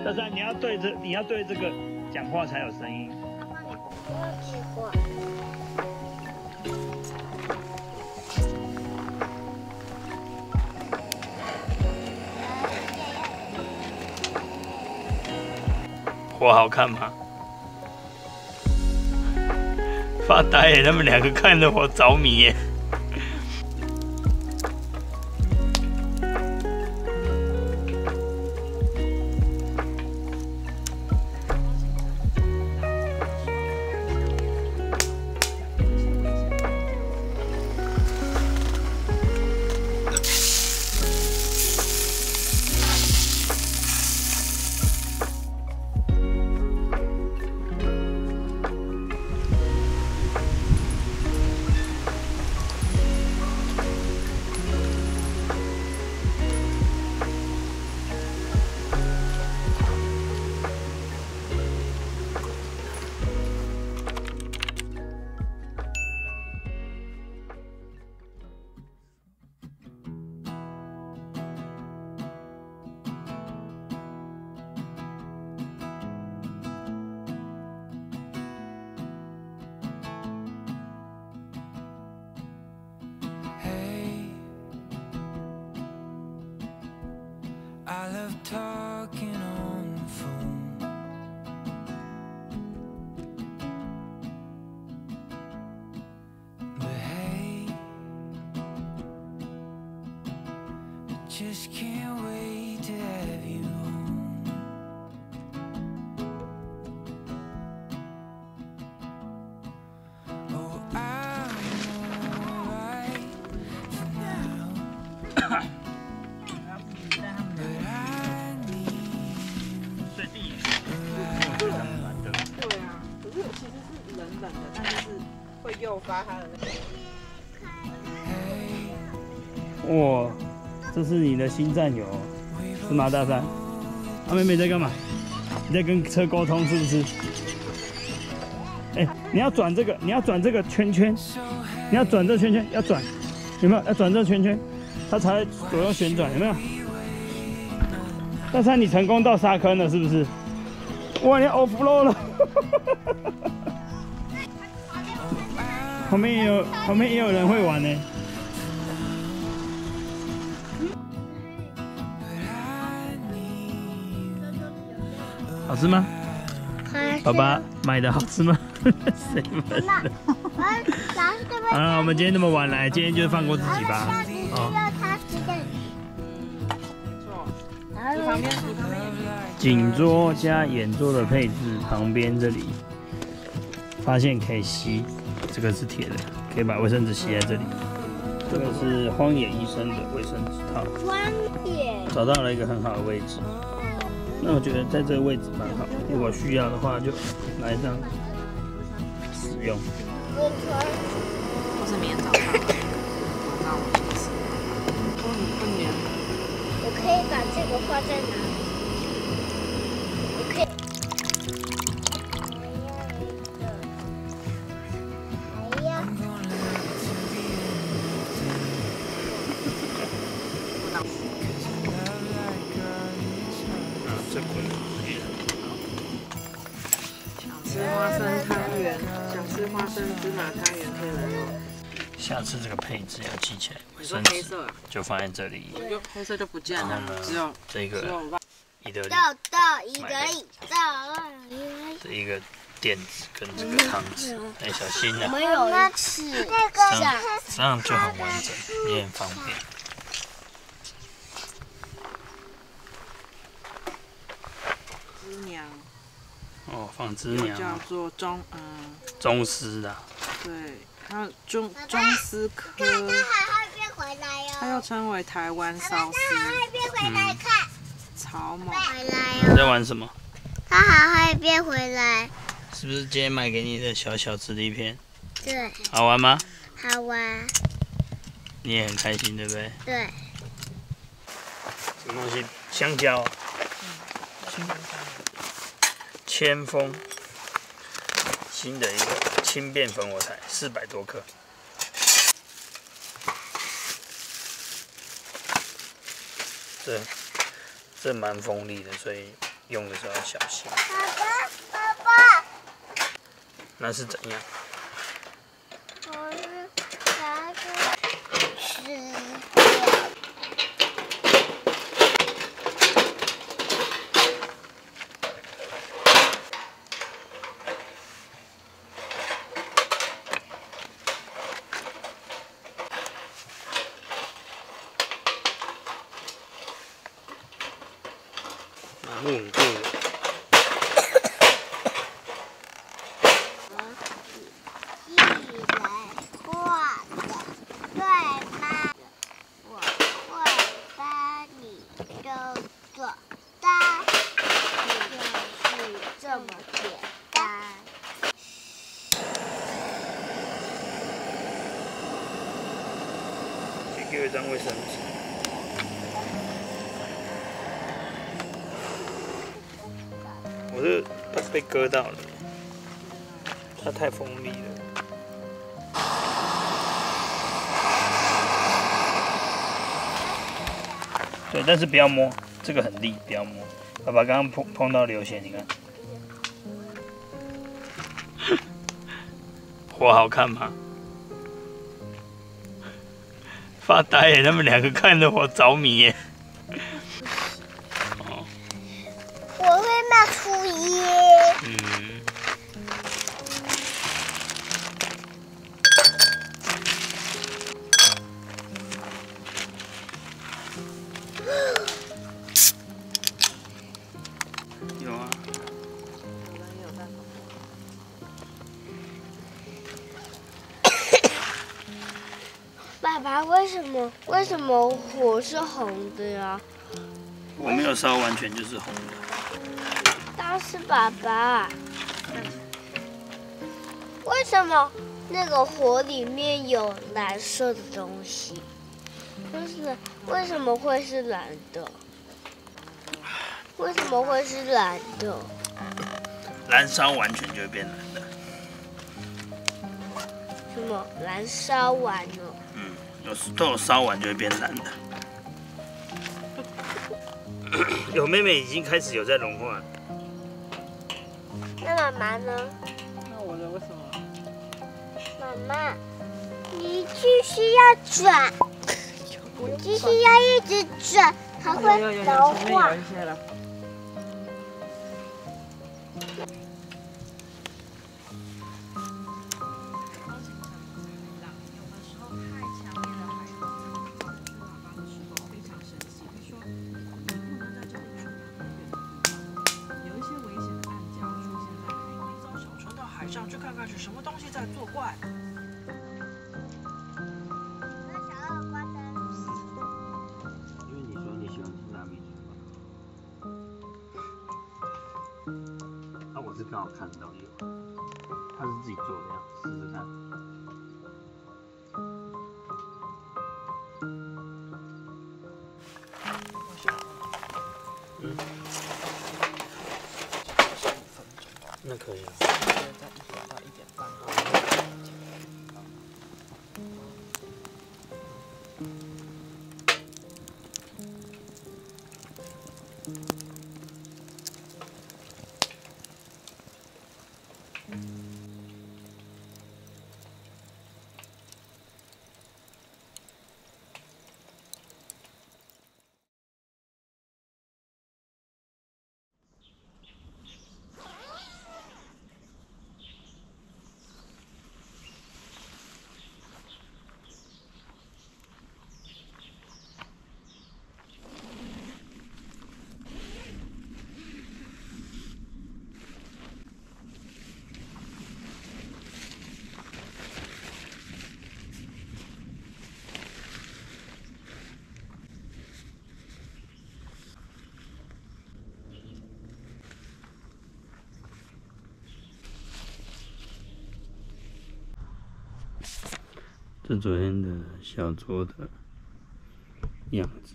大山，你要对这个讲话才有声音。奇怪。我好看吗？发呆耶，他们两个看着我着迷耶。I love talking on the phone. But hey, I just can't wait to have you home. Oh, I'm alright for now.冷的，但就是会诱发他的那个。哇，这是你的新战友，是吗？大山，妹妹在干嘛？你在跟车沟通是不是？你要转这个，你要转这个圈圈，你要转这圈圈，要转，有没有？要转这圈圈，它才会左右旋转，有没有？大山，你成功到沙坑了，是不是？哇，你 off road 了！旁边也有人会玩呢。好吃吗？爸爸买的好吃吗？谁买的？好了，我们今天这么晚来，今天就放过自己吧。哦。颈桌加眼桌的配置，旁边这里发现可以吸，这个是铁的，可以把卫生纸吸在这里。这个是荒野医生的卫生纸套。荒野。找到了一个很好的位置。那我觉得在这个位置蛮好，如果需要的话就来这样使用。或是明天早上，晚上我去吃。我可以把这个画在哪里？我可以。还要。这滚。吃花生汤圆，想吃花生芝麻汤圆可以来哦。下次这个配置要记起来，卫生纸黑色啊，就放在这里。黑色就不见了，只有这个意大利这一个垫子跟这个汤匙，小心啊！没有那吃这样就很完整，也很方便。芝娘。哦，放芝娘，叫做中丝的，对，还有中丝科，它还会变回来哦。它又称为台湾烧丝，它还会变回来，看，草蜢。回来你在玩什么？它还会变回来。是不是今天买给你的小磁力片？对。好玩吗？好玩。你也很开心，对不对？对。什么东西？香蕉。千丰新的一个轻便烽火台，400多克。这这蛮锋利的，所以用的时候要小心。爸爸，那是怎样？我是拿个石头。蛮稳固的。画的，对吗？我会帮你都做到，就是这么简单。先给我一张卫生纸。我这被割到了，它太锋利了。对，但是不要摸，这个很利，不要摸。爸爸刚刚碰到流血，你看，火好看吗？发呆耶，他们两个看着我着迷耶。我会冒出烟。嗯。有啊。爸爸，为什么火是红的呀？我没有烧完全就是红的。但是爸爸，为什么那个火里面有蓝色的东西？就是为什么会是蓝的？为什么会是蓝的？燃烧完全就会变蓝的。什么燃烧完了？嗯，都有烧完就会变蓝的。有妹妹已经开始有在融化了。那妈妈呢？那我的为什么？妈妈，你继续要转，你继续要一直转，它会融化。有一些了。上去看看是什么东西在作怪。因为你说你喜欢吃拉面嘛，我是刚好看到有，他是自己做的呀，试试看。那可以。这昨天的小桌的样子。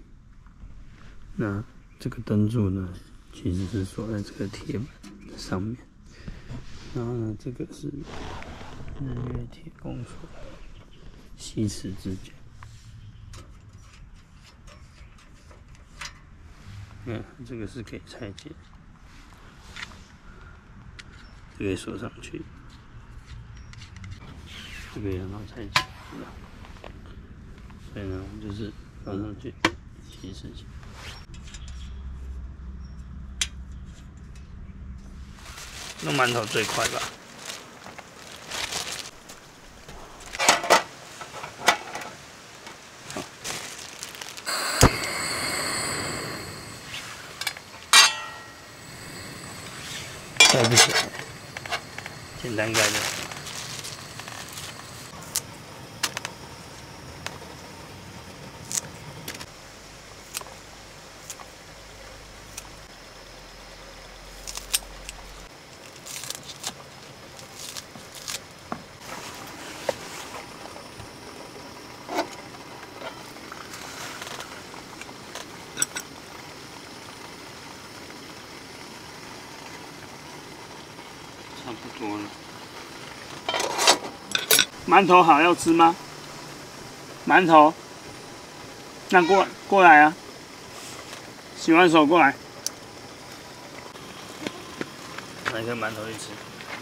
那这个灯柱呢，其实是锁在这个铁板的上面。然后呢，这个是日月铁工所西池支架。这个是可以拆解，这个可以锁上去，这个也很好拆解，所以呢，我们就是放上去，一起事情。弄馒头最快吧。盖不起来，简单盖的。差不多了。馒头好要吃吗？馒头，那过来啊！洗完手过来，拿一个馒头去吃，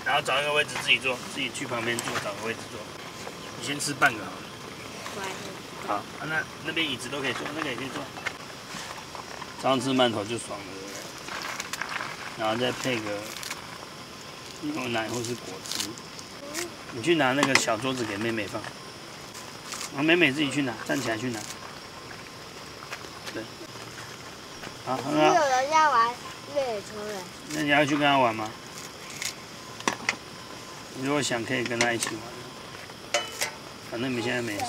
然后找一个位置自己坐，自己去旁边坐，找个位置坐。你先吃半个好了。好，那边椅子都可以坐，那个也可以坐。这样吃馒头就爽了，对不对？然后再配个牛奶或是果汁。你去拿那个小桌子给妹妹放，然后妹妹自己去拿，站起来去拿。对，好，很好。有人在玩越野车人，那你要去跟他玩吗？你如果想，可以跟他一起玩。反正你们现在没事。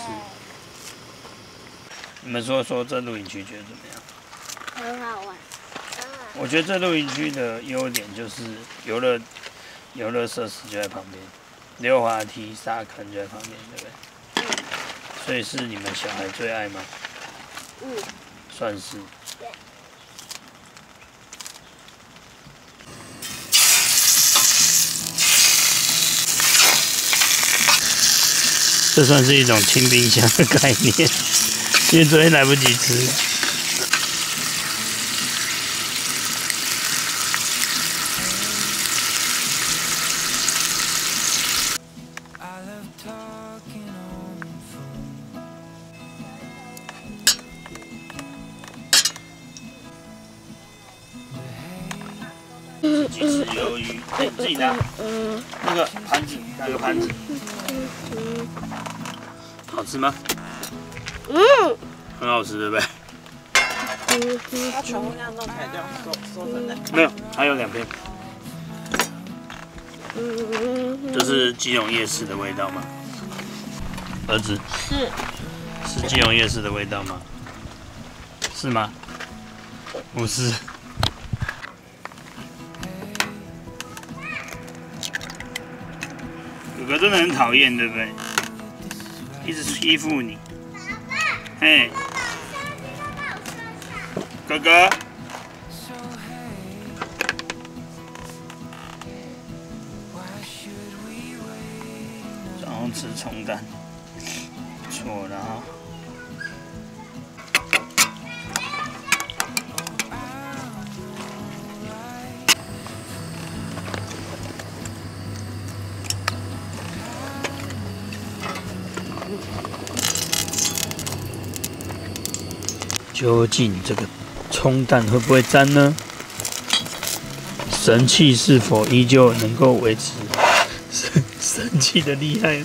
你们说这露营区觉得怎么样？很好玩。我觉得这露营区的优点就是游乐设施就在旁边，溜滑梯、沙坑就在旁边，对不对？所以是你们小孩最爱吗？算是。这算是一种清冰箱的概念，因为昨天来不及吃。鸡翅鱿鱼，哎，自己拿。那个盘子，拿个盘子。好吃吗？很好吃，对不对？它全部那样弄起来这样说真的。没有，还有2片。这是基隆夜市的味道吗？儿子。是基隆夜市的味道吗？是吗？不是。哥哥真的很讨厌，对不对？一直欺负你。嘿，哥哥。然后吃葱蛋，不错了哈。究竟这个葱蛋会不会粘呢？神器是否依旧能够维持神器的厉害？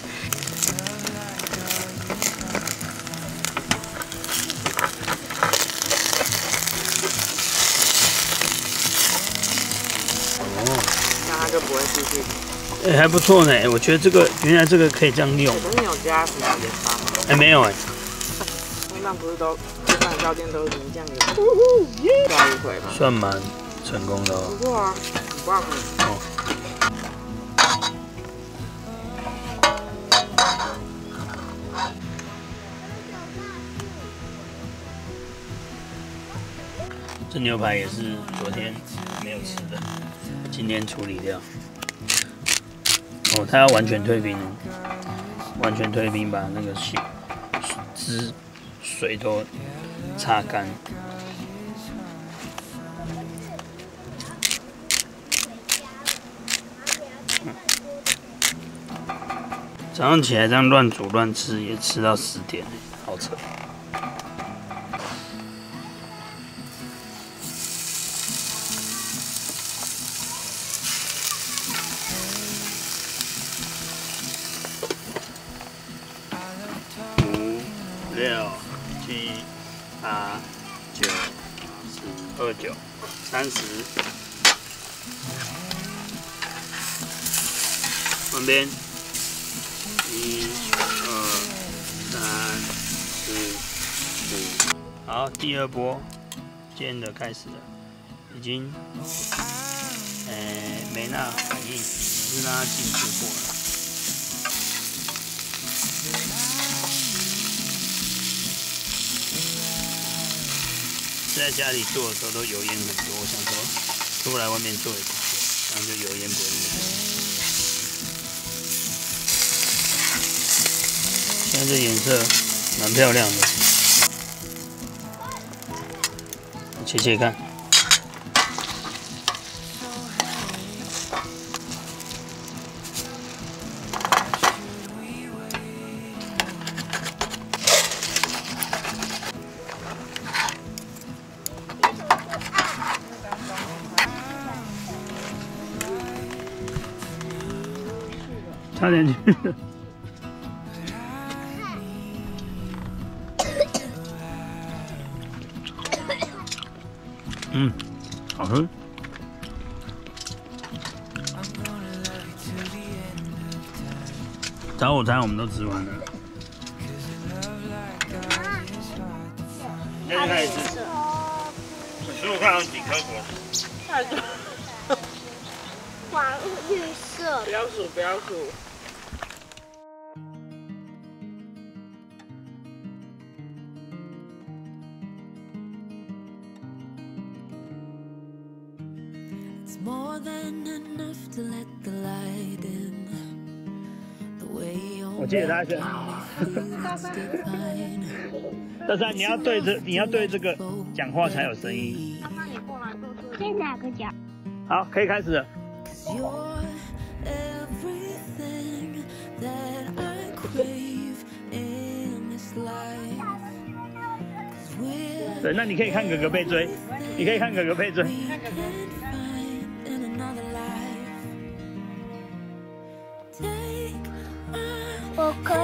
那它就不会继续。哎，还不错呢。我觉得这个原来这个可以这样用。可是你有加什么盐巴吗？哎，没有哎。通常不是都吃饭药店都是淋酱油加1回吗？算蛮成功的哦。不错啊，很棒啊。这牛排也是昨天没有吃的，今天处理掉。哦，它要完全退冰哦，完全退冰，把那个水都擦干。早上起来这样乱煮乱吃，也吃到10点，好扯。5、6、7、8、9、10、29、30。旁边。1、2、3、4、5，好，第2波煎的开始了，已经，没那反应，是让它进去过了。在家里做的时候都油烟很多，我想说出来外面做也不错，然后就油烟不会那么多。现在这颜色蛮漂亮的，切切看。差点去了。好喝。早午餐我们都吃完了，现在开始吃。我数看有几颗果子。太多。黄绿色。不要数，不要数。我记得他是。大山，你要对这个讲话才有声音。妈妈，你过来坐坐。在哪个角？好，可以开始了。对，那你可以看哥哥被追，你可以看哥哥被追。我可以。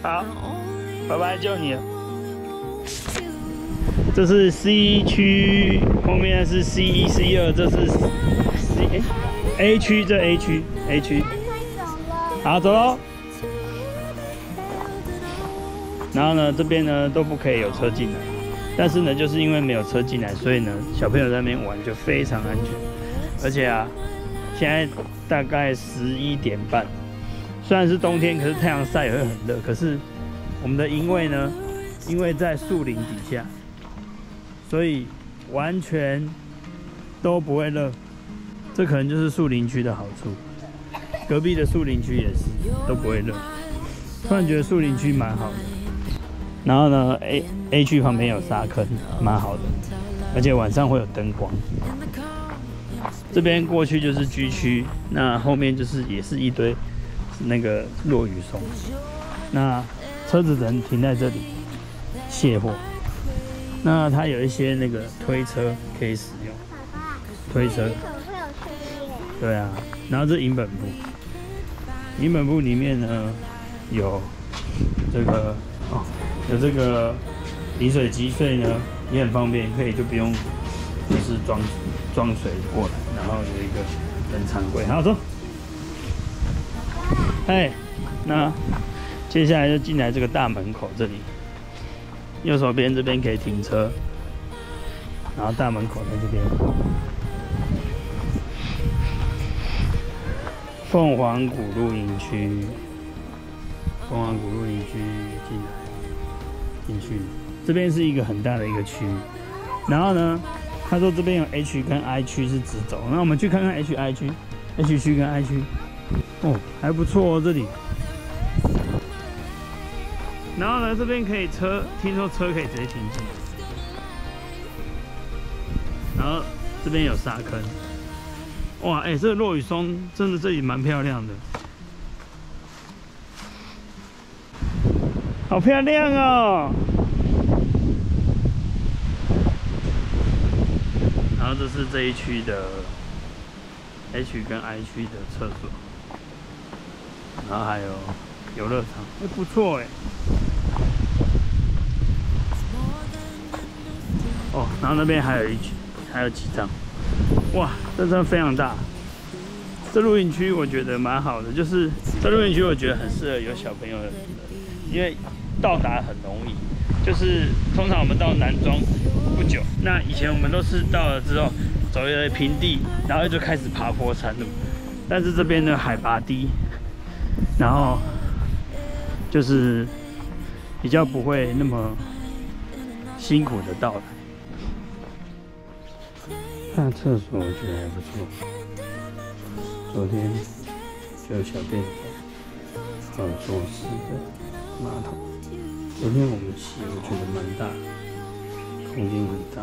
好，爸爸救你了。这是 C 区，后面是 C1、C2，这是 A 区，这 A 区。好，走喽。然后呢，这边呢都不可以有车进来。但是呢，就是因为没有车进来，所以呢，小朋友在那边玩就非常安全。而且啊，现在大概11点半，虽然是冬天，可是太阳晒也会很热。可是我们的营位呢，因为在树林底下，所以完全都不会热。这可能就是树林区的好处。隔壁的树林区也是都不会热。突然觉得树林区蛮好的。然后呢 ，A 区旁边有沙坑，蛮好的，而且晚上会有灯光。这边过去就是 G 区，那后面就是也是一堆那个落羽松。那车子只能停在这里卸货。那它有一些那个推车可以使用，推车。对啊，然后这营本部，营本部里面呢有这个有这个饮水机，所以呢也很方便，可以就不用就是装水过来，然后有一个冷藏柜。好，走。哎，那接下来就进来这个大门口这里，右手边这边可以停车，然后大门口在这边。凤凰谷露营区，凤凰谷露营区进去，这边是一个很大的一个区。然后呢，他说这边有 H 跟 I 区是直走，那我们去看看 H 区跟 I 区。哦，还不错哦这里。然后呢，这边可以听说车可以直接停进来。然后这边有沙坑。哇，哎、这个落羽松真的这里蛮漂亮的，好漂亮哦。然后这是这一区的 H 跟 I 区的厕所，然后还有游乐场，哎、不错哎。哦，然后那边还有几张，哇，这真的非常大。这露营区我觉得蛮好的，就是这露营区我觉得很适合有小朋友的人，因为到达很容易。就是通常我们到南庄不久，那以前我们都是到了之后走一个平地，然后就开始爬坡山路。但是这边的海拔低，然后就是比较不会那么辛苦的到来。那厕所我觉得还不错，昨天就有小便斗，还有坐式的马桶。昨天我们洗，我觉得蛮大，空间很大，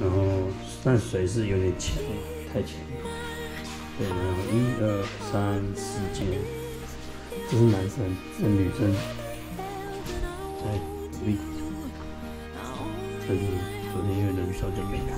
然后但水是有点浅，太浅了。对，然后1、2、3、4间，这是男生，这是女生在独立。这是昨天因为人手就没开。